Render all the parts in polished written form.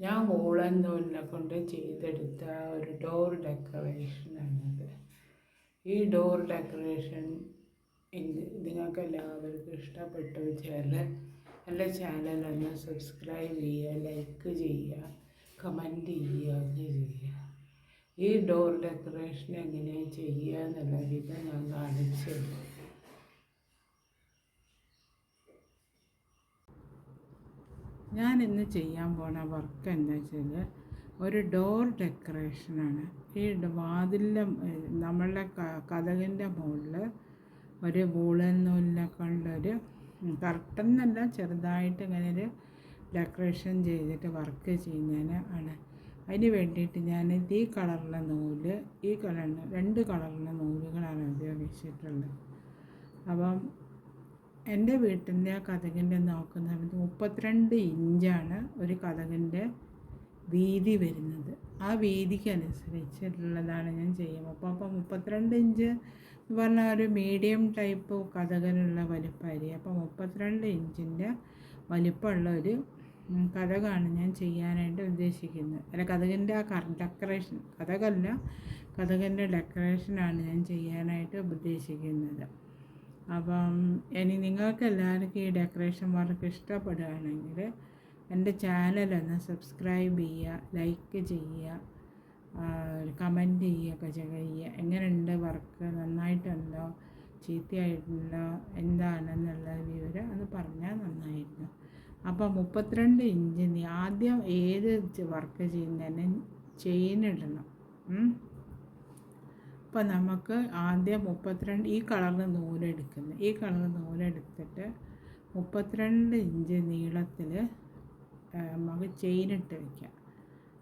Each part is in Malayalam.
ഞാൻ വൂളൻ നൂലിനെ കൊണ്ട് ചെയ്തെടുത്ത ഒരു ഡോർ ഡെക്കറേഷനാണിത്. ഈ ഡോർ ഡെക്കറേഷൻ നിങ്ങൾക്ക് എല്ലാവർക്കും ഇഷ്ടപ്പെട്ടു വെച്ചാൽ എൻ്റെ ചാനലൊന്ന് സബ്സ്ക്രൈബ് ചെയ്യുക, ലൈക്ക് ചെയ്യുക, കമൻറ്റ് ചെയ്യുക ഒക്കെ ചെയ്യുക. ഈ ഡോർ ഡെക്കറേഷൻ എങ്ങനെയാണ് ചെയ്യുക എന്നുള്ള വിധം ഞാൻ കാണിച്ചു. ഞാൻ ഇന്ന് ചെയ്യാൻ പോണ വർക്ക് എന്താ വെച്ചാൽ ഒരു ഡോർ ഡെക്കറേഷനാണ്. ഈ വാതിലിൻ്റെ നമ്മളുടെ കതകിൻ്റെ മുകളിൽ ഒരു വൂളൻ നൂലിനെ കൊണ്ടൊരു കർട്ടൻ എന്നല്ല, ചെറുതായിട്ട് ഇങ്ങനെ ഒരു ഡെക്കറേഷൻ ചെയ്തിട്ട് വർക്ക് ചെയ്യുന്നതിന് ആണ്. അതിന് വേണ്ടിയിട്ട് ഞാൻ ഈ കളറിലെ നൂല്, ഈ കളറിന് 2 കളറിലെ നൂലുകളാണ് ഉപയോഗിച്ചിട്ടുള്ളത്. അപ്പം എൻ്റെ വീട്ടിൻ്റെ കതകിൻ്റെ നോക്കുന്ന 32 ഇഞ്ചാണ് ഒരു കതകിൻ്റെ വീതി വരുന്നത്. ആ വീതിക്ക് അനുസരിച്ചിട്ടുള്ളതാണ് ഞാൻ ചെയ്യുന്നത്. അപ്പോൾ 32 ഇഞ്ച് എന്ന് പറഞ്ഞാൽ ഒരു മീഡിയം ടൈപ്പ് കതകിനുള്ള വലിപ്പമായിരിക്കും. അപ്പോൾ 32 ഇഞ്ചിൻ്റെ വലിപ്പമുള്ള ഒരു കതകാണ് ഞാൻ ചെയ്യാനായിട്ട് ഉദ്ദേശിക്കുന്നത്. അല്ല, കതകിൻ്റെ ആ ഡെക്കറേഷൻ, കതകല്ല, കതകിൻ്റെ ഡെക്കറേഷനാണ് ഞാൻ ചെയ്യാനായിട്ട് ഉദ്ദേശിക്കുന്നത്. അപ്പം ഇനി നിങ്ങൾക്ക് എല്ലാവർക്കും ഈ ഡെക്കറേഷൻ വർക്ക് ഇഷ്ടപ്പെടുകയാണെങ്കിൽ എൻ്റെ ചാനലൊന്ന് സബ്സ്ക്രൈബ് ചെയ്യുക, ലൈക്ക് ചെയ്യുക, കമൻറ്റ് ചെയ്യുകയൊക്കെ ചെയ്യുക. എങ്ങനെയുണ്ട് വർക്ക്, നന്നായിട്ടുണ്ടോ ചീത്തയായിട്ടുണ്ടോ എന്താണെന്നുള്ള വിവരം അത് പറഞ്ഞാൽ നന്നായിരുന്നു. അപ്പോൾ 32 ഇഞ്ച് ആദ്യം ഏത് വർക്ക് ചെയ്യുന്നതിന് ചെയിൻ ഇടണം. അപ്പോൾ നമുക്ക് ആദ്യം 32 ഈ കളറിൽ നൂലെടുക്കുന്നത്, ഈ കളർ നൂലെടുത്തിട്ട് 32 ഇഞ്ച് നീളത്തിൽ നമുക്ക് ചെയിനിട്ട് വയ്ക്കാം.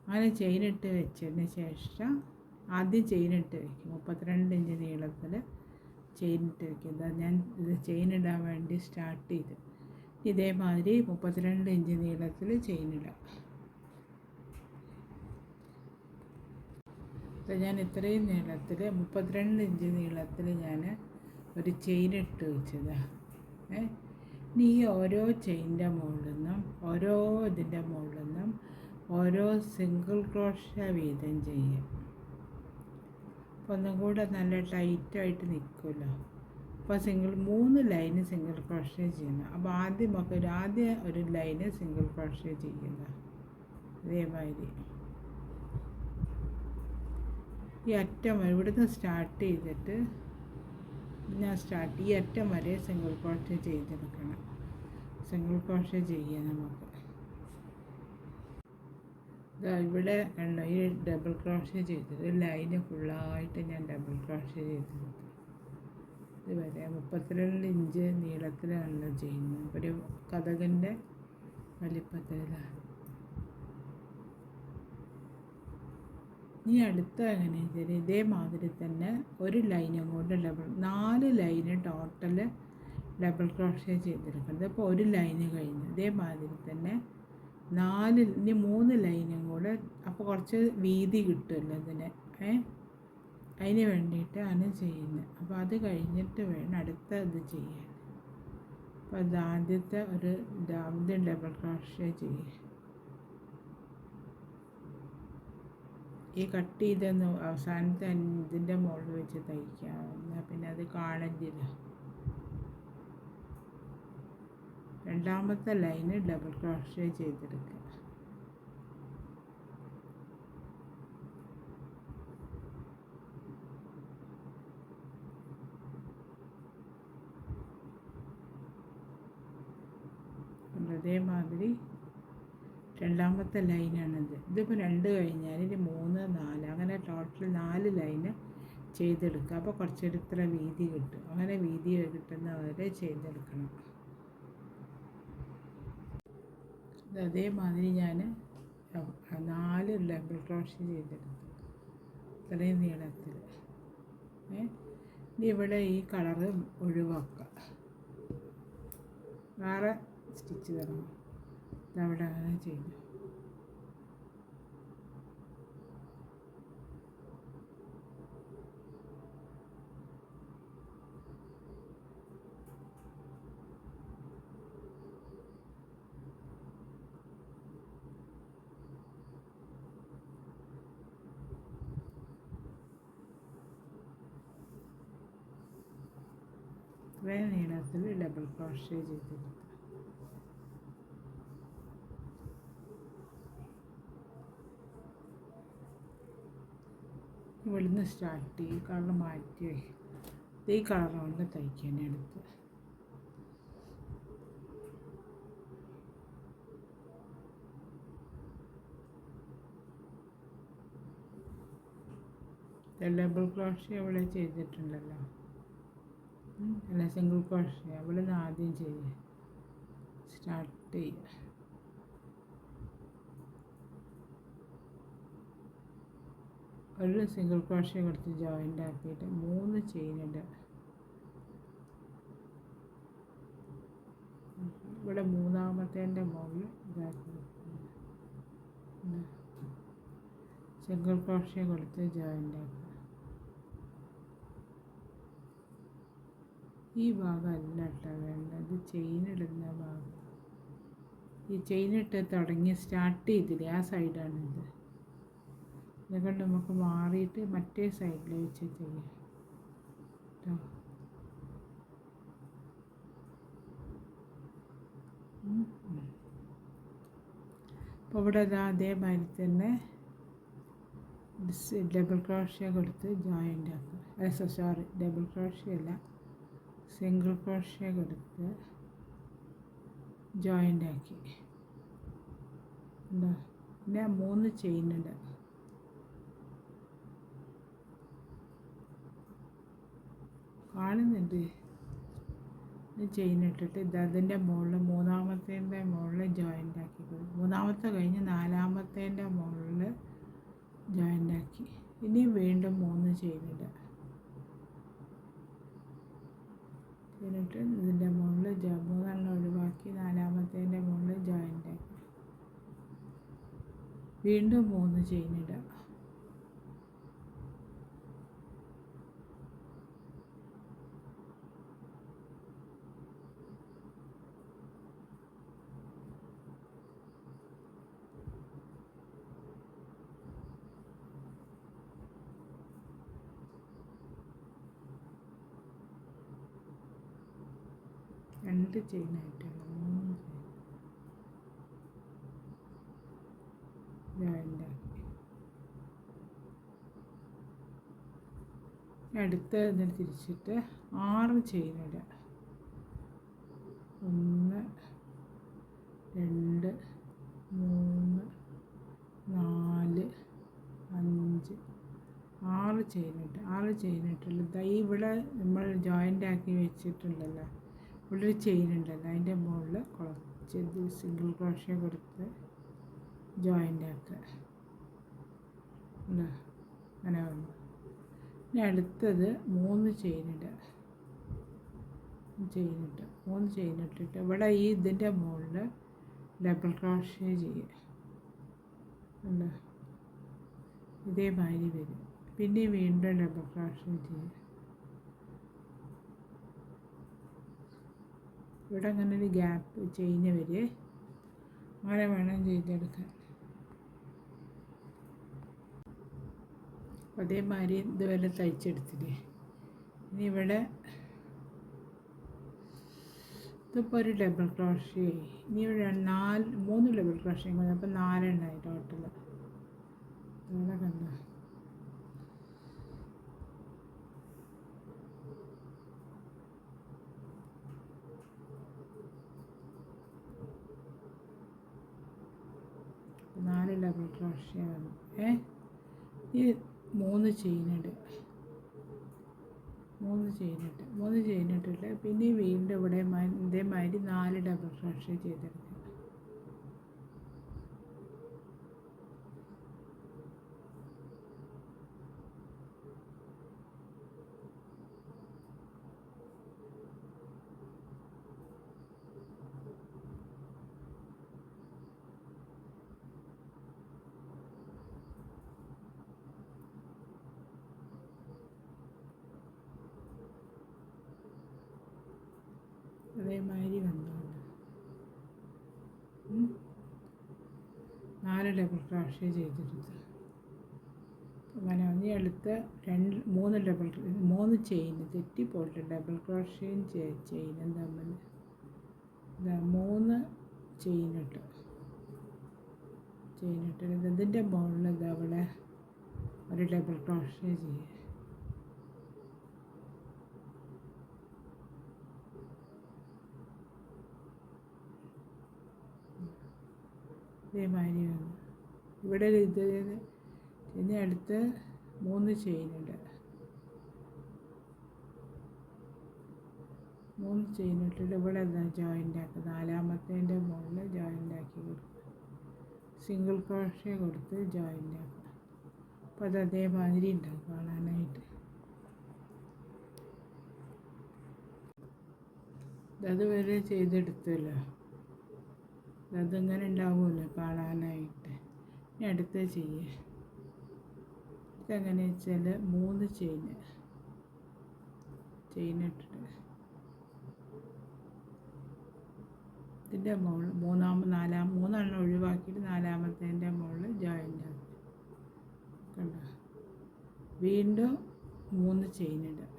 അങ്ങനെ ചെയിനിട്ട് വെച്ചതിന് ശേഷം ആദ്യം ചെയിനിട്ട് വയ്ക്കും. 32 ഇഞ്ച് നീളത്തിൽ ചെയിനിട്ട് വയ്ക്കുക. ഞാൻ ഇത് ചെയിനിടാൻ വേണ്ടി സ്റ്റാർട്ട് ചെയ്ത് ഇതേമാതിരി 32 ഇഞ്ച് നീളത്തിൽ ചെയിനിടാം. അപ്പോൾ ഞാൻ ഇത്രയും നീളത്തിൽ 32 ഇഞ്ച് നീളത്തിൽ ഞാൻ ഒരു ചെയിനിട്ട് വെച്ചതാണ്. ഇനി ഈ ഓരോ ചെയിൻ്റെ മുകളിൽ നിന്നും ഓരോ ഇതിൻ്റെ മുകളിൽ നിന്നും ഓരോ സിംഗിൾ ക്രോഷ്യ വീതം ചെയ്യും. അപ്പോൾ ഒന്നും കൂടെ നല്ല ടൈറ്റായിട്ട് നിൽക്കുമല്ലോ. അപ്പോൾ 3 ലൈന് സിംഗിൾ ക്രോഷ്യ ചെയ്യണം. അപ്പോൾ ആദ്യം ഒരു ലൈന് സിംഗിൾ ക്രോഷ്യ ചെയ്യുക. അതേമാതിരി ഈ അറ്റം ഇവിടുന്ന് സ്റ്റാർട്ട് ചെയ്തിട്ട് ഈ അറ്റം വരെ സിംഗിൾ ക്രോഷ്യ ചെയ്തെടുക്കണം. സിംഗിൾ ക്രോഷ്യ ചെയ്യുക നമുക്ക്. ഇവിടെ ഈ ഡബിൾ ക്രോഷ്യ ചെയ്തത് ലൈന് ഫുള്ളായിട്ട് ഞാൻ ഡബിൾ ക്രോഷ്യ ചെയ്തെടുത്തു. ഇതുവരെ 32 ഇഞ്ച് നീളത്തിലാണല്ലോ ചെയ്യുന്നത്. ഒരു കതകിൻ്റെ വലിപ്പത്തിലാണ്. ഇനി അടുത്ത എങ്ങനെ വെച്ചാൽ ഇതേമാതിരി തന്നെ ഒരു ലൈനും കൊണ്ട് 4 ലൈന് ടോട്ടൽ ഡബിൾ ക്രോഷ്യ ചെയ്തെടുക്കുന്നത്. അപ്പോൾ ഒരു ലൈന് കഴിഞ്ഞു. ഇതേമാതിരി തന്നെ 3 ലൈനും കൂടെ, അപ്പോൾ കുറച്ച് വീതി കിട്ടുമല്ലോ ഇതിന്. അതിന് വേണ്ടിയിട്ടാണ് ചെയ്യുന്നത്. അപ്പോൾ അത് കഴിഞ്ഞിട്ട് വേണം അടുത്ത ഇത് ചെയ്യാൻ. അപ്പോൾ അത് ആദ്യത്തെ ഡബിൾ ക്രോഷ്യ ചെയ്യുക. ഈ കട്ട് ചെയ്തൊന്ന് അവസാനത്തെ ഇതിൻ്റെ മുകളിൽ വെച്ച് തയ്ക്കാം. എന്നാൽ പിന്നെ അത് കാണുന്നില്ല. രണ്ടാമത്തെ ലൈന് ഡബിൾ ക്രോഷ്യ ചെയ്തെടുക്കുക. അതേമാതിരി രണ്ടാമത്തെ ലൈനാണിത്. ഇതിപ്പോൾ 2 കഴിഞ്ഞാൽ ഇനി 3, 4 അങ്ങനെ ടോട്ടൽ 4 ലൈന് ചെയ്തെടുക്കുക. അപ്പോൾ കുറച്ചൊരു ഇത്ര വീതി കിട്ടും. അങ്ങനെ വീതി കിട്ടുന്നവരെ ചെയ്തെടുക്കണം. അതേമാതിരി ഞാൻ 4 ഡബിൾ ക്രോഷ്യ ചെയ്തെടുത്തു, ഇത്രയും നീളത്തിൽ. ഇനി ഇവിടെ ഈ കളറ് ഒഴിവാക്കുക, വേറെ സ്റ്റിച്ച് തരണം. ഇതവിടെ അങ്ങനെ ചെയ്തു. ഇത്രയും നീളത്തിൽ ഡബിൾ ക്രോഷ്യ ചെയ്തെടുത്ത് ഇവിടുന്ന് സ്റ്റാർട്ട് ഈ കളർ മാറ്റി ഈ കളർ കൊണ്ട് തയ്ക്കാൻ എടുത്ത് ഡബിൾ ക്രോഷ്യ ഇവിടെ ചെയ്തിട്ടുണ്ടല്ലോ, അല്ല സിംഗിൾ ക്രോഷ്യ അവിടെ നിന്ന് ആദ്യം ചെയ്യുക, സ്റ്റാർട്ട് ചെയ്യുക. ഒരു സിംഗിൾ ക്രോഷ്യ കൊടുത്ത് ജോയിൻ്റ് ആക്കിയിട്ട് 3 ചെയിൻ ഇടുക. ഇവിടെ മൂന്നാമത്തേൻ്റെ മുകളിൽ ഇതാക്കി സിംഗിൾ ക്രോഷ്യ കൊടുത്ത് ജോയിൻ്റ് ആക്കുക. ഈ ഭാഗം അല്ല കേട്ടോ വേണ്ടത്, ചെയിനിടുന്ന ഭാഗം. ഈ ചെയിനിട്ട് തുടങ്ങി സ്റ്റാർട്ട് ചെയ്തില്ലേ ആ സൈഡാണിത്. അതുകൊണ്ട് നമുക്ക് മാറിയിട്ട് മറ്റേ സൈഡിൽ വെച്ച് ചെയ്യാം കേട്ടോ. അപ്പോൾ ഇവിടെ അതേമാതിരി തന്നെ ഡബിൾ ക്രോഷ്യ കൊടുത്ത് ജോയിൻ്റ് ആക്കുക. സോറി, ഡബിൾ ക്രോഷ്യ അല്ല, സിംഗിൾ ക്രോഷ്യ കൊടുത്ത് ജോയിൻ്റ് ആക്കി. എന്താ പിന്നെ 3 ചെയിൻ ഇടുക. കാണുന്നുണ്ട്. ചെയിൻ ഇട്ടിട്ട് അതിൻ്റെ മുകളിൽ മൂന്നാമത്തേൻ്റെ മുകളിൽ ജോയിൻ്റ് ആക്കി കൊടുക്കും. മൂന്നാമത്തെ കഴിഞ്ഞ് നാലാമത്തേൻ്റെ മുകളിൽ ജോയിൻ്റ് ആക്കി. ഇനി വീണ്ടും 3 ചെയിൻ ഇടുക. എന്നിട്ട് ഇതിൻ്റെ മുകളിൽ 3 ഒഴിവാക്കി നാലാമത്തേൻ്റെ മുകളിൽ ജോയിൻ്റ് ആക്കി. വീണ്ടും 3 ചെയിൻ ഇടുക. രണ്ട് ചെയിനായിട്ടാണ് 3 ജോയിൻ്റ് ആക്കി. അടുത്ത ഇതിന് തിരിച്ചിട്ട് 6 ചെയിൻ ഇടുക. 1 2 3 4 5 6 ചെയിൻ ഇട്ട് 6 ചെയിൻ ഇട്ടുള്ളത് ഇവിടെ നമ്മൾ ജോയിൻ്റ് ആക്കി വെച്ചിട്ടുണ്ടല്ലോ, ഇവിടെ ഒരു ചെയിൻ ഉണ്ടല്ലോ, അതിൻ്റെ മുകളിൽ കുറച്ച് സിംഗിൾ ക്രോഷ്യ കൊടുത്ത് ജോയിൻ്റ് ആക്കുക. അങ്ങനെ വന്നു. ഇനി അടുത്തത് 3 ചെയിൻ ഇടുക. 3 ചെയിൻ ഇട്ടിട്ട് ഇവിടെ ഈ ഇതിൻ്റെ മുകളിൽ ഡബിൾ ക്രോഷ്യ ചെയ്യുക. ഇതേമാതിരി വരും. പിന്നെ വീണ്ടും ഡബിൾ ക്രോഷ്യ ചെയ്യുക. ഇവിടെ അങ്ങനെ ഒരു ഗ്യാപ്പ് ചെയിന് വരെ അങ്ങനെ വേണം ചെയ്തെടുക്കാൻ. അതേമാതിരി ഇതുവരെ തയ്ച്ചെടുത്തില്ലേ. ഇനി ഇവിടെ ഇതിപ്പോൾ ഒരു ഡബിൾ ക്രോഷ്യ. ഇനി ഇവിടെ 3 ഡബിൾ ക്രോഷ്യ മതി. അപ്പോൾ 4 എണ്ണമായി ടോട്ടൽ. ഇവിടെ കണ്ടോ, ഡബിൾ ക്രോഷ്യ വന്നു. ഈ 3 ചെയിൻ ഇടുക. 3 ചെയിൻ ഇട്ടിട്ട് പിന്നെ വീണ്ടും ഇവിടെ ഇതേമാതിരി 4 ഡബിൾ ക്രോഷ്യ ചെയ്തെടുക്കുക. അതേമാതിരി വന്നുകൊണ്ട് 4 ഡബിൾ ക്രോഷ്യ ചെയ്തെടുത്ത് അങ്ങനെ ഇനി അടുത്ത 3 ചെയിൻ തെറ്റിപ്പോയിട്ട് ഡബിൾ ക്രോഷയും ചെയിനും തമ്മിൽ 3 ചെയിനിട്ട് ഇതിൻ്റെ മുകളിൽ അവിടെ ഒരു ഡബിൾ ക്രോഷേ ചെയ്യുക. ഇതേമാതിരി വന്നു ഇവിടെ ഇനി അടുത്ത് 3 ചെയിനിട്ട് 3 ചെയിനിട്ടിട്ട് ഇവിടെ ജോയിൻ്റ് ആക്കുക. 4-മത്തേൻ്റെ മുകളിൽ ജോയിൻ്റ് ആക്കി കൊടുക്കുക. സിംഗിൾ ക്രോഷേ കൊടുത്ത് ജോയിൻ്റ് ആക്കുക. അപ്പോൾ അത് അതേമാതിരി ഉണ്ടാവും കാണാനായിട്ട്. അതുവരെ ചെയ്തെടുത്തല്ലോ, അതിങ്ങനെ ഉണ്ടാവുമല്ലോ കാണാനായിട്ട്. ഇനി അടുത്ത ചെയ്യുക. ഇതെങ്ങനെ വെച്ചാൽ 3 ചെയിനിട്ടിട്ട് ഇതിൻ്റെ മുകളിൽ 3 ഒഴിവാക്കിയിട്ട് 4-മത്തേൻ്റെ മുകളിൽ ജോയിൻ്റ് ആക്കി കണ്ടോ. വീണ്ടും 3 ചെയിനിടുക.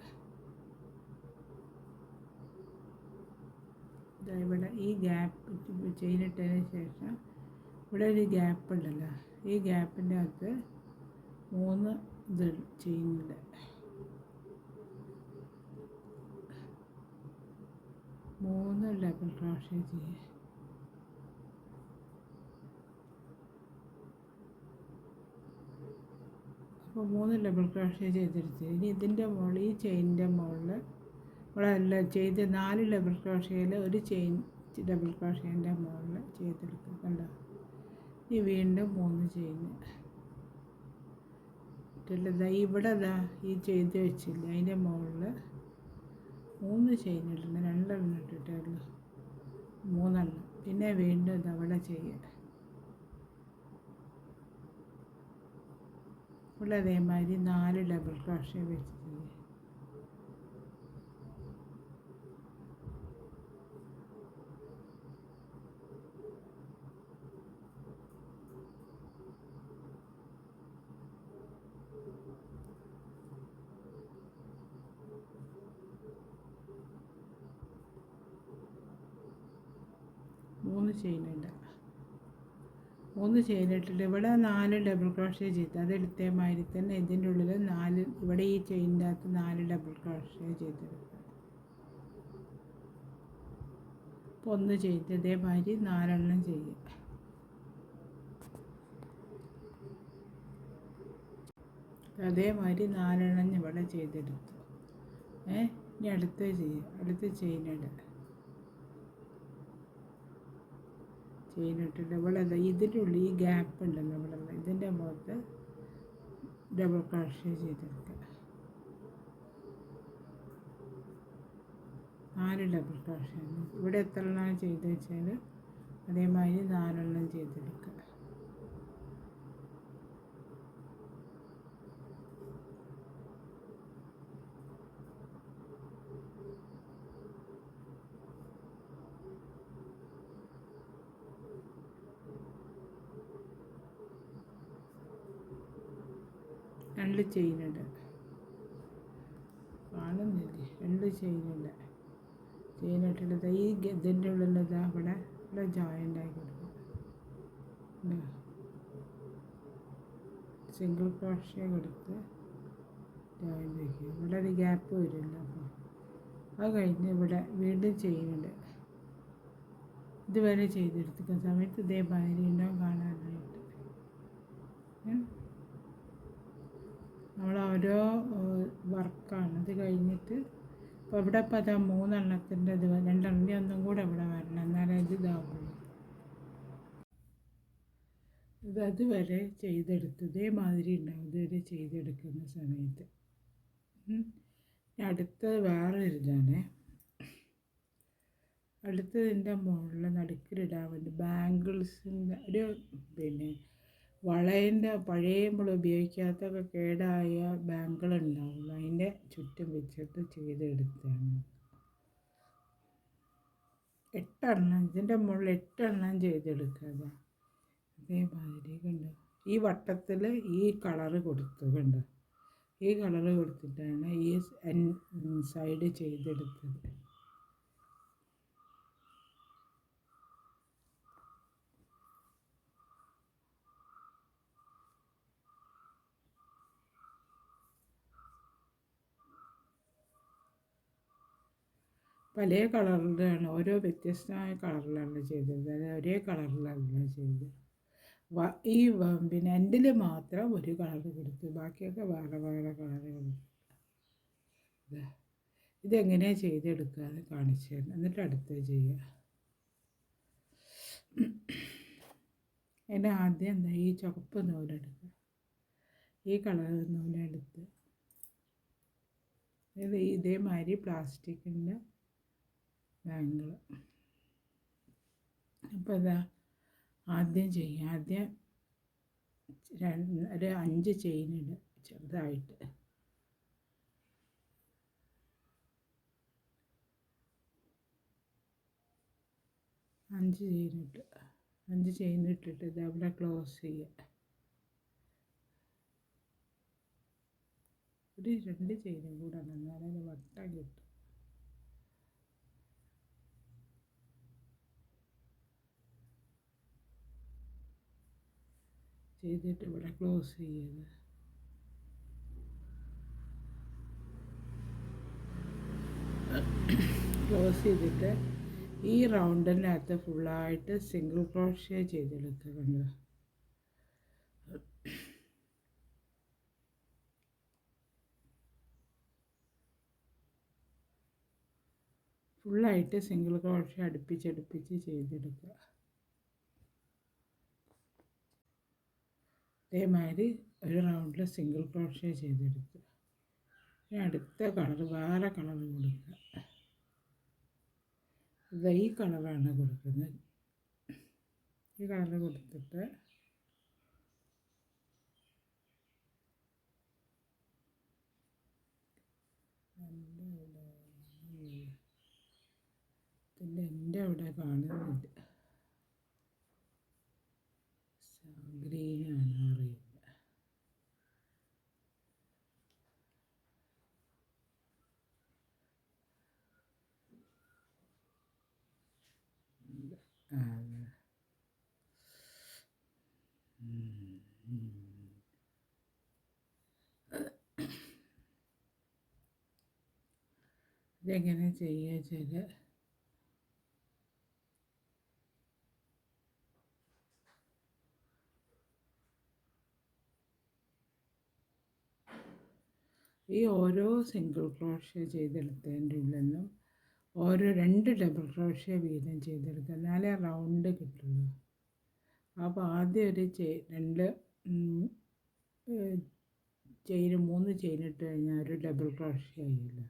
ഇവിടെ ഈ ഗ്യാപ്പ് ചെയിനിട്ടതിന് ശേഷം ഇവിടെ ഒരു ഗ്യാപ്പ് ഉണ്ടല്ലോ, ഈ ഗ്യാപ്പിൻ്റെ അകത്ത് 3 ചെയിനിടുക. 3 ഡബിൾ ക്രോഷേ ചെയ്യുക. അപ്പോൾ 3 ഡബിൾ ക്രോഷേ ചെയ്തെടുത്ത് ഇനി ഇതിൻ്റെ മുകളിൽ ഈ ചെയിനിൻ്റെ മുകളിൽ ഇവിടെ എല്ലാം ചെയ്ത് 4 ഡബിൾ ക്രോഷയിൽ ഒരു ചെയിൻ ഡബിൾ ക്രോഷേൻ്റെ മുകളിൽ ചെയ്തെടുക്കുക കണ്ടോ. ഈ വീണ്ടും 3 ചെയിൻ ഇവിടെ ഈ ചെയ്ത് വെച്ചില്ല അതിൻ്റെ മുകളിൽ 3 ചെയിൻ ഇടണം. 2 ഇട്ടിട്ടേ ഉള്ളൂ, 3. പിന്നെ വീണ്ടും ഇതവിടെ ചെയ്യുക. ഇവിടെ അതേമാതിരി 4 ഡബിൾ ക്രോഷേ വെച്ച് ചെയ്യുക. മൂന്ന് ചെയിനിട്ടിട്ട് ഇവിടെ 4 ഡബിൾ ക്രോഷേ ചെയ്ത് അതെടുത്തേ മാതിരി തന്നെ ഇതിൻ്റെ ഉള്ളിൽ 4 ഇവിടെ ഈ ചെയിനിൻ്റെ അകത്ത് 4 ഡബിൾ ക്രോഷേ ചെയ്തെടുക്കുക. അപ്പോൾ 1 ചെയ്ത് ഇതേമാതിരി 4 ചെയ്യുക. അതേമാതിരി 4 ഇവിടെ ചെയ്തെടുത്തു. ഇനി അടുത്ത ചെയ്യുക. അടുത്ത ചെയിനിടുക. ചെയിനിട്ടിട്ട് ഇവിടെ ഇതിൻ്റെ ഉള്ളിൽ ഈ ഗ്യാപ്പ് ഉണ്ടല്ലോ ഇവിടെ ഇതിൻ്റെ മുഖത്ത് ഡബിൾ ക്രോഷേ ചെയ്തെടുക്കുക. 4 ഡബിൾ ക്രോഷേ ഇവിടെ എത്ര എണ്ണം ചെയ്ത് വെച്ചാൽ അതേമാതിരി 4 ചെയ്തെടുക്കുക. രണ്ട് ചെയിനിടുക. കാണുന്നില്ലേ? 2 ചെയിനിടുക. ചെയിനിട്ടിട്ട് ഈ ഇതിൻ്റെ ഉള്ളിൽ ഇവിടെ ജോയിൻ്റ് ആക്കി കൊടുക്കുക. സിംഗിൾ ക്രോഷേ കൊടുത്ത് ജോയിൻ്റ് ആക്കി. ഇവിടെ ഒരു ഗ്യാപ്പ് വരുമല്ലോ. അപ്പോൾ അത് കഴിഞ്ഞ് ഇവിടെ വീണ്ടും ചെയിനിടുക. ഇതുവരെ ചെയ്തെടുക്കുന്ന സമയത്ത് ഇതേമാതിരി ഉണ്ടാവും കാണാനായിട്ട്. നമ്മൾ ഓരോ വർക്കാണ്. അത് കഴിഞ്ഞിട്ട് ഇപ്പോൾ ഇവിടെ ഇപ്പോൾ അതാ 3 ഇത് 2 ഒന്നും കൂടെ ഇവിടെ വരണം, എന്നാലേ ഇത് ഇതാവുള്ളൂ. അതുവരെ ചെയ്തെടുത്ത് ഇതേമാതിരി ഉണ്ടാവും ഇതുവരെ ചെയ്തെടുക്കുന്ന സമയത്ത്. അടുത്തത് വേറൊരു ഇതാണ്. അടുത്തതിൻ്റെ മുകളിൽ നടുക്കിലിടാൻ വേണ്ടി ബാംഗിൾസിൻ്റെ ഒരു വളേൻ്റെ പഴയ നമ്മൾ ഉപയോഗിക്കാത്തൊക്കെ കേടായ ബാങ്കിൾ ഉണ്ടാവുള്ളൂ, അതിൻ്റെ ചുറ്റും വെച്ചിട്ട് ചെയ്തെടുത്താണ്. 8 ഇതിൻ്റെ മുകളിൽ 8 ചെയ്തെടുക്കുക. അതേമാതിരി കണ്ടോ. ഈ വട്ടത്തിൽ ഈ കളറ് കൊടുത്തു കണ്ടോ, ഈ കളറ് കൊടുത്തിട്ടാണ് ഈ സൈഡ് ചെയ്തെടുത്തത്. പല കളറിലാണ്, ഓരോ വ്യത്യസ്തമായ കളറിലാണ് ചെയ്തത്, അത് ഒരേ കളറിലല്ല ചെയ്തത്. ഈ പിന്നെ എൻഡിൽ മാത്രം ഒരു കളർ കൊടുത്തു, ബാക്കിയൊക്കെ വേറെ വേറെ കളറ് കൊടുത്തു. ഇതെങ്ങനെയാണ് ചെയ്തെടുക്കാതെ കാണിച്ചു തരാം, എന്നിട്ട് അടുത്ത് ചെയ്യുക. അതിന് ആദ്യം എന്താ, ഈ ചുവപ്പ് നൂലെടുക്കുക, ഈ കളർ നൂലെടുത്ത് ഇതേമാതിരി പ്ലാസ്റ്റിക്കിൻ്റെ ബാങ്കിൾ. അപ്പോൾ ഇതാ ആദ്യം ചെയ്യുക. ആദ്യം ഒരു 5 ചെയിൻ ഇടുക ചെറുതായിട്ട്. അഞ്ച് ചെയിൻ ഇട്ടിട്ട് ഇത് അവിടെ ക്ലോസ് ചെയ്യുക. ഒരു 2 ചെയിനും കൂടെ എന്നാലേ വട്ടം കിട്ടും. ചെയ്തിട്ട് ഇവിടെ ക്ലോസ് ചെയ്യുക. ക്ലോസ് ചെയ്തിട്ട് ഈ റൗണ്ടിനകത്ത് ഫുള്ളായിട്ട് സിംഗിൾ ക്രോഷ്യ ചെയ്തെടുക്കുക. ഫുള്ളായിട്ട് സിംഗിൾ ക്രോഷ്യ അടുപ്പിച്ചടുപ്പിച്ച് ചെയ്തെടുക്കുക. അതേമാതിരി ഒരു റൗണ്ടിൽ സിംഗിൾ ക്രോഷ്യ ചെയ്തെടുക്കുക. അടുത്ത കളർ വേറെ കളർ കൊടുക്കുക. ഇത് ഈ കളറാണ് കൊടുക്കുന്നത്. ഈ കളർ കൊടുത്തിട്ട് എൻ്റെ അവിടെ കാണുന്നില്ല, ഗ്രീനാണ് അറിയില്ല. ഇതെങ്ങനെ ചെയ്യുക വെച്ചാൽ ഈ ഓരോ സിംഗിൾ ക്രോഷ്യ ചെയ്തെടുത്തതിൻ്റെ ഉള്ളിൽ നിന്നും ഓരോ 2 ഡബിൾ ക്രോഷ്യ വീതം ചെയ്തെടുക്കുക, എന്നാലേ റൗണ്ട് കിട്ടുള്ളൂ. അപ്പോൾ ആദ്യം ഒരു 2 ചെയിൻ 3 ചെയിൻ ഇട്ട് കഴിഞ്ഞാൽ ഒരു ഡബിൾ ക്രോഷ്യ ആയില്ല.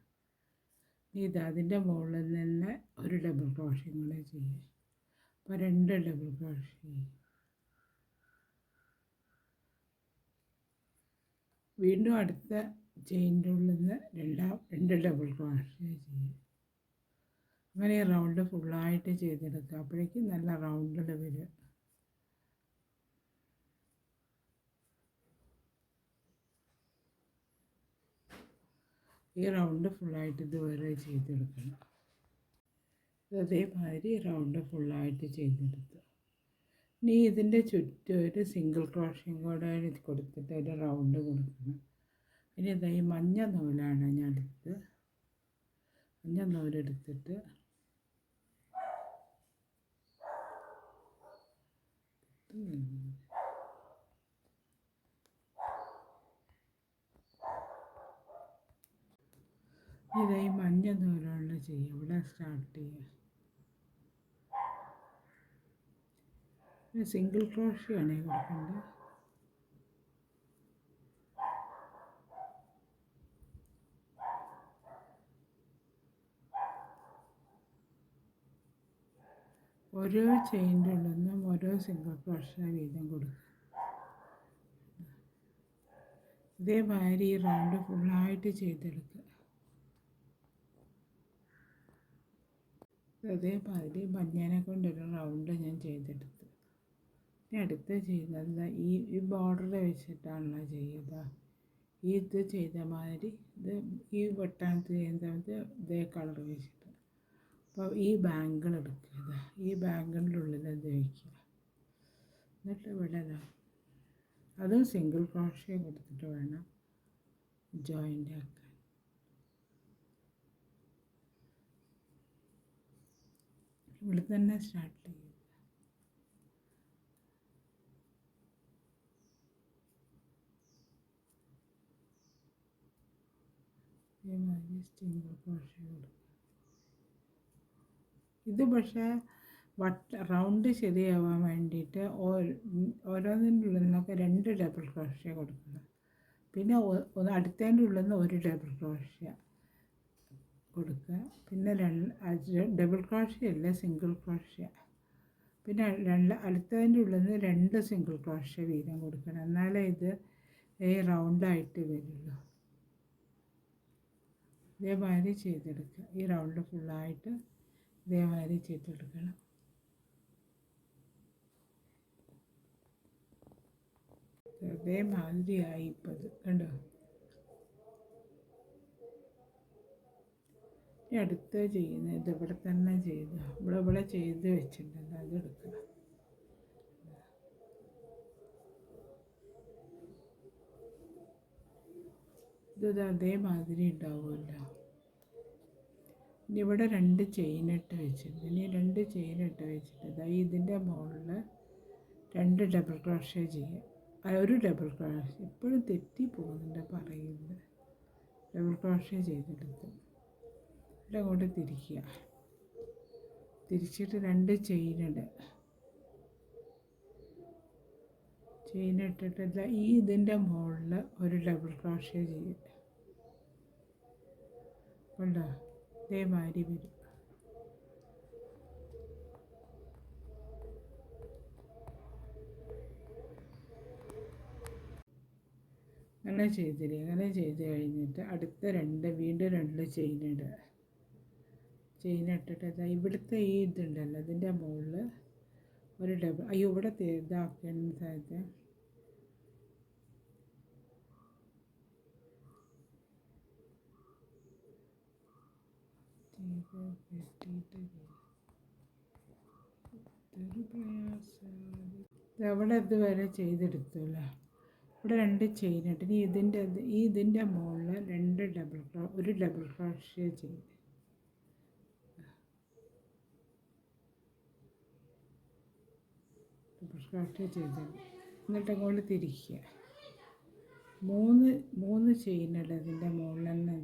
ഇത് അതിൻ്റെ മുകളിൽ നിന്ന് ഒരു ഡബിൾ ക്രോഷ്യ കൂടെ ചെയ്യുക. അപ്പോൾ 2 ഡബിൾ ക്രോഷ്യ. വീണ്ടും അടുത്ത ചെയിൻ്റെ ഉള്ളിൽ നിന്ന് 2 ഡബിൾ ക്രോഷ്യ ചെയ്യുക. അങ്ങനെ ഈ റൗണ്ട് ഫുള്ളായിട്ട് ചെയ്തെടുക്കുക. അപ്പോഴേക്കും നല്ല റൗണ്ടിൽ വരിക. ഈ റൗണ്ട് ഫുള്ളായിട്ട് ഇതുവരെ ചെയ്തെടുക്കണം. അതേമാതിരി റൗണ്ട് ഫുള്ളായിട്ട് ചെയ്തെടുത്തു. ഇനി ഇതിൻ്റെ ചുറ്റും ഒരു സിംഗിൾ ക്രോഷ്യം കൂടെ കൊടുത്തിട്ട് ഒരു റൗണ്ട് കൊടുക്കണം. ഇനി ഇതാ ഈ മഞ്ഞ നൂലാണ് ഞാൻ എടുത്ത്, മഞ്ഞ നൂലെടുത്തിട്ട് ഇതായി മഞ്ഞ നൂലുള്ള ചെയ്യുക. ഇവിടെ സ്റ്റാർട്ട് ചെയ്യുക. സിംഗിൾ ക്രോഷ്യാണ് കൊടുക്കേണ്ടത്. ഓരോ ചെയിൻ്റെ ഉള്ളിൽ നിന്നും ഓരോ സിംഗിൾ ക്രോഷ്യ വീതം കൊടുക്കുക. ഇതേമാതിരി ഈ റൗണ്ട് ഫുള്ളായിട്ട് ചെയ്തെടുക്കുക. അതേമാതിരി മഞ്ഞേനെ കൊണ്ടൊരു റൗണ്ട് ഞാൻ ചെയ്തെടുത്തു. അടുത്ത് ചെയ്യുന്നത് ഈ ബോർഡർ വെച്ചിട്ടാണല്ലോ ചെയ്യുക. ഇത് ചെയ്ത മാതിരി ഈ വെട്ടാനത്ത് ചെയ്യുന്നത് ഇതേ കളർ വെച്ചിട്ട്. അപ്പോൾ ഈ ബാങ്കിൾ എടുക്കുക, ഈ ബാങ്കിളിൻ്റെ ഉള്ളിൽ ഇത് വയ്ക്കുക. എന്നിട്ട് ഇവിടെ അതും സിംഗിൾ ക്രോഷ്യ കൊടുത്തിട്ട് വേണം ജോയിൻ്റ് ആക്കാൻ. ഇവിടെ തന്നെ സ്റ്റാർട്ട് ചെയ്യുക. ഇതേമാതിരി സിംഗിൾ ക്രോഷ്യ കൊടുക്കുക. ഇത് പക്ഷേ റൗണ്ട് ശരിയാവാൻ വേണ്ടിയിട്ട് ഓരോന്നിൻ്റെ ഉള്ളിൽ നിന്നൊക്കെ 2 ഡബിൾ ക്രോഷ്യ കൊടുക്കണം. പിന്നെ അടുത്തതിൻ്റെ ഉള്ളിൽ നിന്ന് 1 ഡബിൾ ക്രോഷ്യ കൊടുക്കുക. പിന്നെ ഡബിൾ ക്രോഷ്യ അല്ല, സിംഗിൾ ക്രോഷ്യ. പിന്നെ അടുത്തതിൻ്റെ ഉള്ളിൽ നിന്ന് 2 സിംഗിൾ ക്രോഷ്യ വീതം കൊടുക്കണം. എന്നാലേ ഇത് റൗണ്ടായിട്ട് വരുള്ളൂ. ഇതേമാതിരി ചെയ്തെടുക്കുക. ഈ റൗണ്ട് ഫുള്ളായിട്ട് ഇതേമാതിരി ചെയ്തെടുക്കണം. അതേമാതിരിയായി ഇപ്പോൾ ഇത് കണ്ടോ. ഇനി അടുത്ത് ചെയ്യുന്നത് ഇത് ഇവിടെ തന്നെ ചെയ്ത് ഇവിടെ ചെയ്ത് വെച്ചിട്ടുണ്ടല്ലോ, അത് എടുക്കുക. ഇത് അതേമാതിരി ഉണ്ടാവുമല്ലോ. ഇനി ഇവിടെ 2 ചെയിനിട്ട് വെച്ചിട്ടുണ്ട്. ഇനി 2 ചെയിനിട്ട് വെച്ചിട്ട് ഇതിൻ്റെ മുകളിൽ 2 ഡബിൾ ക്രോഷ്യ ചെയ്യുക. 1 ഡബിൾ ക്രോഷ്യ, എപ്പോഴും തെറ്റി പോകുന്നുണ്ട് പറയുന്നത്. ഡബിൾ ക്രോഷ്യ ചെയ്തെടുത്ത് ഇവിടെ അങ്ങോട്ട് തിരിക്കുക. തിരിച്ചിട്ട് 2 ചെയിനിടുക. ചെയിനിട്ടിട്ട് ഇതിൻ്റെ മുകളിൽ 1 ഡബിൾ ക്രോഷ്യ ചെയ്യുക. കണ്ടോ, ഇതേമാതിരി വരും. അങ്ങനെ ചെയ്തില്ലേ. അങ്ങനെ ചെയ്ത് കഴിഞ്ഞിട്ട് അടുത്ത വീണ്ടും 2 ചെയിനിടുക. ചെയിനിട്ടിട്ട് ഇവിടുത്തെ ഈ ഇതുണ്ടല്ലോ, അതിൻ്റെ മുകളിൽ 1 ഡബിൾ, ഇവിടെ ഇതാക്കുന്ന സ്ഥലത്ത് അവിടെ ഇതുവരെ ചെയ്തെടുത്തല്ലോ. ഇവിടെ 2 ചെയിനിട്ട് ഇനി ഇതിൻ്റെ മുകളിൽ 1 ഡബിൾ ക്രോഷ്യ ചെയ്ത് എന്നിട്ട് അങ്ങോട്ട് തിരിക്കുക. 3 ചെയിനിടുക. ഇതിൻ്റെ മുകളിൽ തന്നെ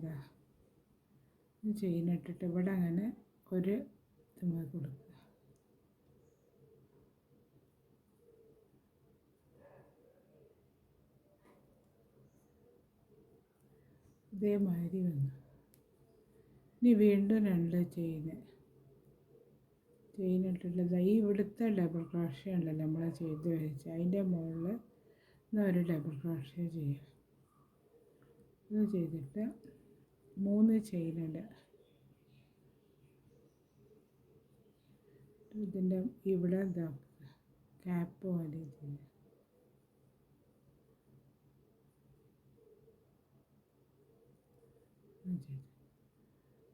ചെയിനിട്ടിട്ട് ഇവിടെ അങ്ങനെ ഒരു കൊടുക്കുക. ഇതേമാതിരി വന്നു. ഇനി വീണ്ടും 2 ചെയിനിട്ടിട്ട് ഇവിടുത്തെ ഡബിൾ ക്രോഷ്യ ഉണ്ടല്ലോ നമ്മൾ ചെയ്ത് വെച്ച്, അതിൻ്റെ മുകളിൽ 1 ഡബിൾ ക്രോഷ്യ ചെയ്യുക. ഇത് ചെയ്തിട്ട് 3 ചെയിനിടുക. ഇതിൻ്റെ ഇവിടെ ഇതാക്കുക, ക്യാപ്പ് പോലെ ചെയ്യുക.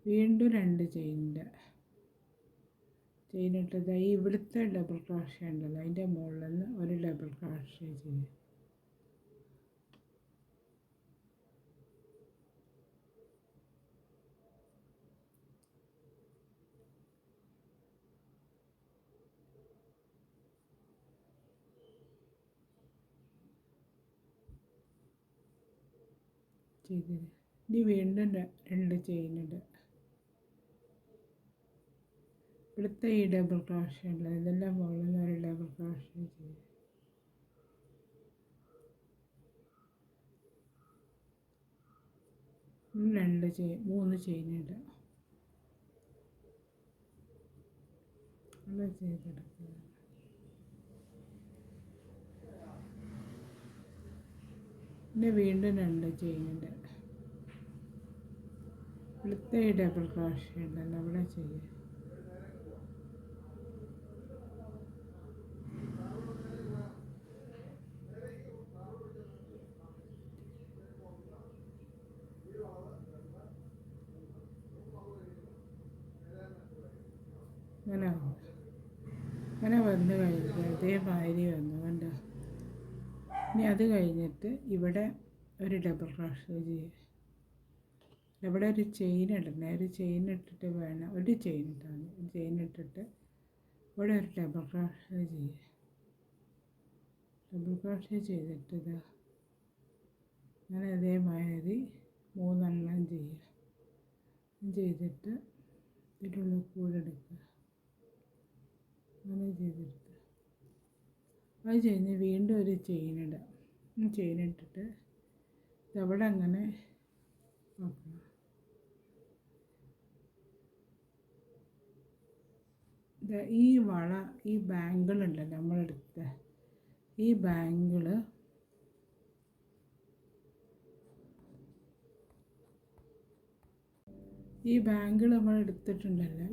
വീണ്ടും 2 ചെയിനിട്ടത് ഇവിടുത്തെ ഡബിൾ ക്രോഷ്യ ഉണ്ടല്ലോ, അതിൻ്റെ മുകളിൽ നിന്ന് 1 ഡബിൾ ക്രോഷ്യ ചെയ്യുക. ഇനി വീണ്ടും 2 ചെയിനിടുക. ഇവിടുത്തെ ഈ ഡബിൾ ക്രോഷ്യ ഉള്ളത് ഇതെല്ലാം മുകളിൽ നിന്ന് 1 ഡബിൾ ക്രോഷ്യ ചെയ്യുക. മൂന്ന് ചെയിനിടുക. അങ്ങനെ ചെയ്തെടുക്കുക. പിന്നെ വീണ്ടും 2 ചെയിനിടുക. ഇവിടുത്തെ ഈ ഡബിൾ ക്രോഷ്യ ഉണ്ടല്ലോ അവിടെ ചെയ്യുക. അങ്ങനെ വന്നു. അങ്ങനെ വന്നു കഴിഞ്ഞിട്ട് അതേമാതിരി വന്നു കണ്ടോ. ഇനി അത് കഴിഞ്ഞിട്ട് ഇവിടെ ഒരു ഡബിൾ ക്രോഷേ ചെയ്യുക. ഇവിടെ ഒരു ചെയിൻ ഇടണേ. ഒരു ചെയിൻ ഇട്ടിട്ട് വേണം, ഒരു ചെയിൻ ഇട്ടാണ്, ഒരു ചെയിൻ ഇട്ടിട്ട് ഇവിടെ ഒരു ഡബിൾ ക്രോഷേ ചെയ്യുക. ഡബിൾ ക്രോഷേ ചെയ്തിട്ട് ഇതാ അങ്ങനെ അതേമാതിരി 3 എണ്ണം ചെയ്യുക. ചെയ്തിട്ട് ഇതിൻ്റെ കൂടെ എടുക്കുക. അങ്ങനെ ചെയ്തെടുത്ത് അത് കഴിഞ്ഞ് വീണ്ടും ഒരു ചെയിൻ ഇടുക. ചെയിൻ ഇട്ടിട്ട് ഇതവിടെ അങ്ങനെ നോക്കണം. ഈ വള, ഈ ബാങ്കിൾ ഉണ്ടല്ലോ നമ്മളെടുത്ത ഈ ബാങ്കിൾ നമ്മൾ എടുത്തിട്ടുണ്ടല്ലോ,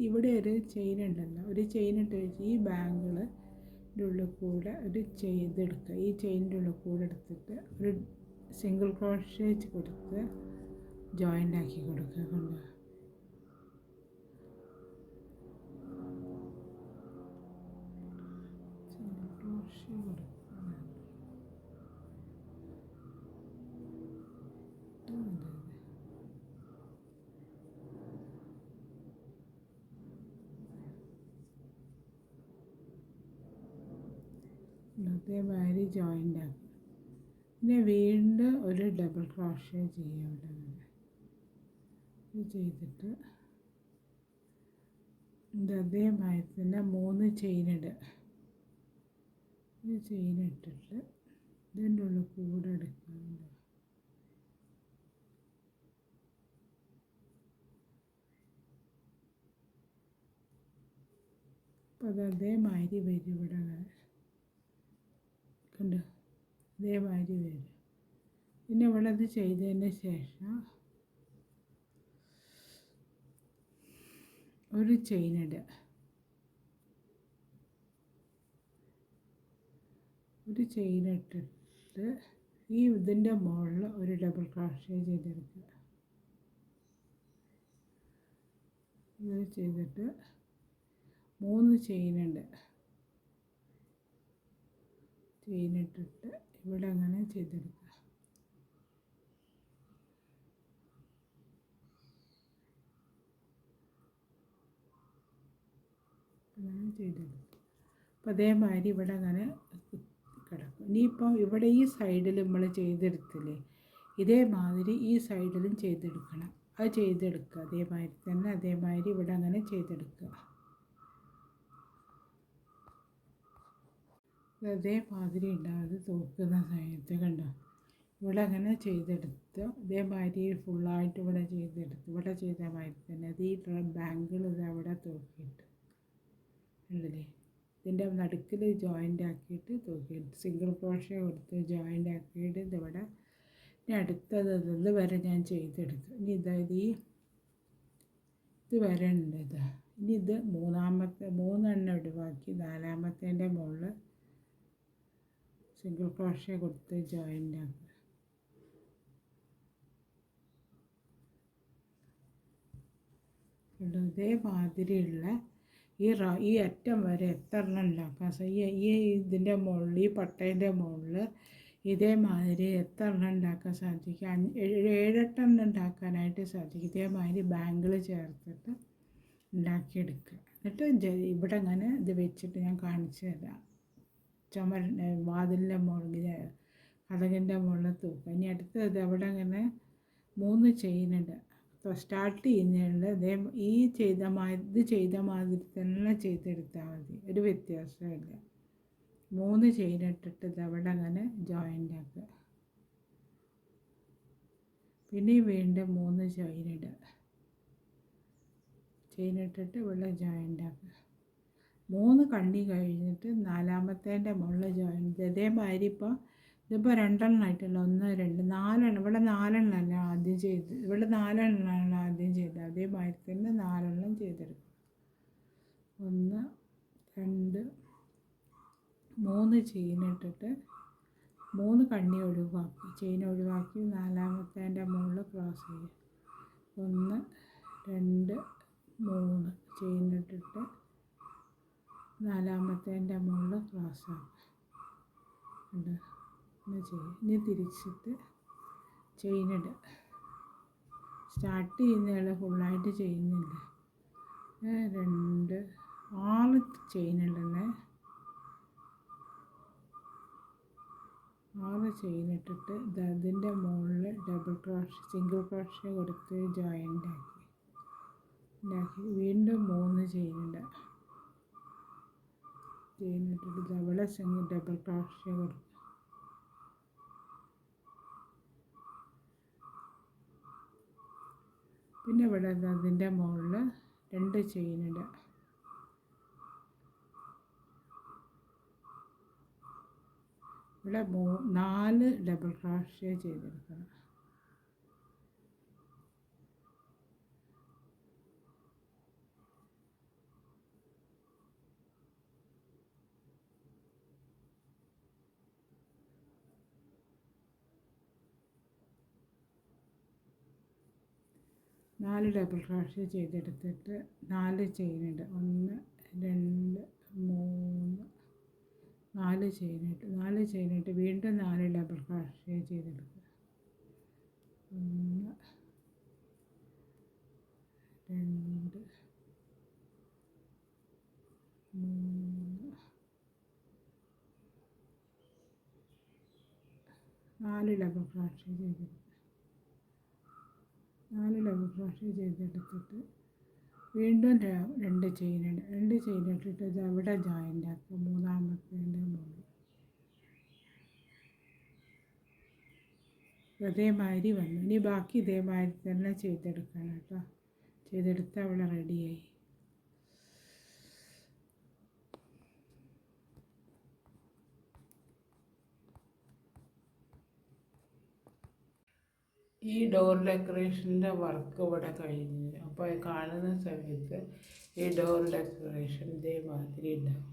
ഇവിടെ ഒരു ചെയിൻ ഉണ്ടല്ലോ, ഒരു ചെയിൻ ഇട്ട് വെച്ച് ഈ ബാങ്കിളിൻ്റെ ഉള്ളിൽ കൂടെ ഒരു ചെയ്തെടുക്കുക. ഈ ചെയിനിൻ്റെ ഉള്ളിൽ കൂടെ എടുത്തിട്ട് ഒരു സിംഗിൾ ക്രോഷേ കൊടുത്ത് ജോയിൻ്റ് ആക്കി കൊടുക്കുക. കൊണ്ട് സിംഗിൾ ക്രോഷേ കൊടുക്കുക. അതേമാതിരി ജോയിൻ്റ് ആക്കുക. പിന്നെ വീണ്ടും ഒരു ഡബിൾ ക്രോഷേ ചെയ്യുക. ഇവിടെ ഇത് ചെയ്തിട്ട് അതേമാതിരി തന്നെ 3 ചെയിൻ ഇടുക. ഈ ചെയിൻ ഇട്ടിട്ട് ഇതിൻ്റെ ഉള്ളിൽ കൂടെ എടുക്കുക. അപ്പോൾ അത് അതേമാതിരി വരും. ഇവിടെ കണ്ടോ, ഇതേമാതിരി വരും. പിന്നെ ഇവിടെ അത് ചെയ്തതിന് ശേഷം ഒരു ചെയിൻ ഇടുക. ഒരു ചെയിൻ ഇട്ടിട്ട് ഇതിൻ്റെ മുകളിൽ ഒരു ഡബിൾ ക്രോഷേ ചെയ്തെടുക്കുക. ഇത് ചെയ്തിട്ട് 3 ചെയിനുണ്ട്. ചെയിൻ ഇട്ടിട്ട് ഇവിടെ അങ്ങനെ ചെയ്തെടുക്കുക. അങ്ങനെ ചെയ്തെടുക്കുക. അപ്പോൾ അതേമാതിരി ഇവിടെ അങ്ങനെ കിടക്കും. ഇനിയിപ്പം ഇവിടെ ഈ സൈഡിൽ നമ്മൾ ചെയ്തെടുത്തില്ലേ, ഇതേമാതിരി ഈ സൈഡിലും ചെയ്തെടുക്കണം. അത് ചെയ്തെടുക്കുക അതേമാതിരി തന്നെ. അതേമാതിരി ഇവിടെ അങ്ങനെ ചെയ്തെടുക്കുക. അതേമാതിരി ഉണ്ടാകുന്നത് തൂക്കുന്ന സമയത്ത് കണ്ടോ, ഇവിടെ അങ്ങനെ ചെയ്തെടുത്ത് ഇതേമാതിരി ഫുള്ളായിട്ട് ഇവിടെ ചെയ്തെടുത്ത് ഇവിടെ ചെയ്ത മാതിരി തന്നെ അത് ഈ ബാങ്കിൾ ഇത് അവിടെ തൂക്കിയിട്ട് ഉണ്ടല്ലേ, ഇതിൻ്റെ നടുക്കിൽ ജോയിൻ്റ് ആക്കിയിട്ട് തൂക്കിയിട്ട് സിംഗിൾ ക്രോഷേ കൊടുത്ത് ജോയിൻ്റ് ആക്കിയിട്ട് ഇതിവിടെ ഇനി അടുത്തത് ഇത് വരെ ഞാൻ ചെയ്തെടുത്തു. ഇനി ഇത് വരെ ഉണ്ട്. ഇനി ഇത് 3 എണ്ണം ഒഴിവാക്കി 4-മത്തേൻ്റെ മുകളിൽ സിംഗിൾ ക്രോഷേ കൊടുത്ത് ജോയിൻ്റ് ആക്കുക. ഇതേമാതിരിയുള്ള ഈ അറ്റം വരെ എത്ര എണ്ണം ഉണ്ടാക്കാം. ഈ ഇതിൻ്റെ മുകളിൽ, ഈ പട്ടേൻ്റെ മുകളിൽ ഇതേമാതിരി എത്ര എണ്ണം ഉണ്ടാക്കാൻ സാധിക്കും? 7-8 എണ്ണം ഉണ്ടാക്കാനായിട്ട് സാധിക്കും. ഇതേമാതിരി ബാങ്കിൾ ചേർത്തിട്ട് ഉണ്ടാക്കിയെടുക്കുക. എന്നിട്ട് ഇവിടെ അങ്ങനെ ഇത് വെച്ചിട്ട് ഞാൻ കാണിച്ചു തരാം. വാതിലിൻ്റെ മുകളിൽ, കതകിൻ്റെ മുകളിൽ തൂക്കുക. ഇനി അടുത്തത് അവിടെ അങ്ങനെ 3 ചെയിനുണ്ട്. അപ്പോൾ സ്റ്റാർട്ട് ചെയ്യുന്നതിൽ ഇത് ചെയ്ത മാതിരി തന്നെ ചെയ്തെടുത്താൽ മതി, ഒരു വ്യത്യാസമില്ല. 3 ചെയിൻ ഇട്ടിട്ട് ഇതവിടെ അങ്ങനെ ജോയിൻ്റ് ആക്കുക. പിന്നെ വീണ്ടും 3 ചെയിൻ ഇടുക. ചെയിൻ ഇട്ടിട്ട് ഇവിടെ ജോയിൻ്റ് ആക്കുക. 3 കണ്ണി കഴിഞ്ഞിട്ട് 4-മത്തേൻ്റെ മുകളിൽ ജോയിൻ്റ്. അതേമാതിരി ഇതിപ്പോൾ 2 എണ്ണം ആയിട്ടില്ല, 1, 2, 4 എണ്ണം. ഇവിടെ 4 എണ്ണമല്ല ആദ്യം ചെയ്ത്, ഇവിടെ 4 എണ്ണമാണ് ആദ്യം ചെയ്തത്. അതേമാതിരി തന്നെ 4 എണ്ണം ചെയ്തെടുക്കും. 1, 2, 3 ചെയിൻ ഇട്ടിട്ട് 3 കണ്ണി ഒഴിവാക്കി, ചെയിൻ ഒഴിവാക്കി 4-മത്തേൻ്റെ മുകളിൽ ക്രോസ് ചെയ്യുക. 1, 2, 3 ചെയിനിട്ടിട്ട് നാലാമത്തേൻ്റെ മുകളിൽ ക്രോസ് ആക്കുക. ഉണ്ട് ഇനി തിരിച്ചിട്ട് ചെയിനിടുക. സ്റ്റാർട്ട് ചെയ്യുന്നയാൾ ഫുള്ളായിട്ട് ചെയ്യുന്നില്ല. 2 6 ചെയിനിടുന്നത്. 6 ചെയിനിട്ടിട്ട് അതിൻ്റെ മുകളിൽ സിംഗിൾ ക്രോഷ്യ കൊടുത്ത് ജോയിൻ്റ് ആക്കി വീണ്ടും 3 ചെയിനിടുക. ചെയിനിട്ടിട്ട് അവിടെ ഡബിൾ ക്രോഷ്യ കൊടുക്കുക. പിന്നെ ഇവിടെ അതിൻ്റെ മുകളിൽ 2 ചെയിനിടുക. ഇവിടെ 4 ഡബിൾ ക്രോഷ്യ ചെയ്തെടുക്കണം. നാല് ഡബിൾ ക്രോഷ്യ ചെയ്തെടുത്തിട്ട് 4 ചെയിനിടുക. 1 2 3 4 ചെയിനിട്ട് വീണ്ടും 4 ഡബിൾ ക്രോഷ്യ ചെയ്തെടുക്കുക. 1 2 3 4 ഡബിൾ ക്രോഷ്യ ചെയ്തെടുക്കുക. 4 ഡബിൾ ക്രോഷ്യ ചെയ്തെടുത്തിട്ട് വീണ്ടും 2 ചെയിനിടുക. 2 ചെയിനിട്ടിട്ട് ഇത് അവിടെ ജോയിൻ്റ് ആക്കുക. മൂന്നാമത്തേൻ്റെ മുകളിൽ അതേമാതിരി വന്നു. ഇനി ബാക്കി ഇതേമാതിരി തന്നെ ചെയ്തെടുക്കണം കേട്ടോ. ചെയ്തെടുത്ത് അവിടെ റെഡിയായി. ഈ ഡോർ ഡെക്കറേഷൻ്റെ വർക്ക് ഇവിടെ കഴിഞ്ഞു. അപ്പോൾ കാണുന്ന സമയത്ത് ഈ ഡോർ ഡെക്കറേഷൻ ഇതേമാതിരി ഉണ്ടാവും.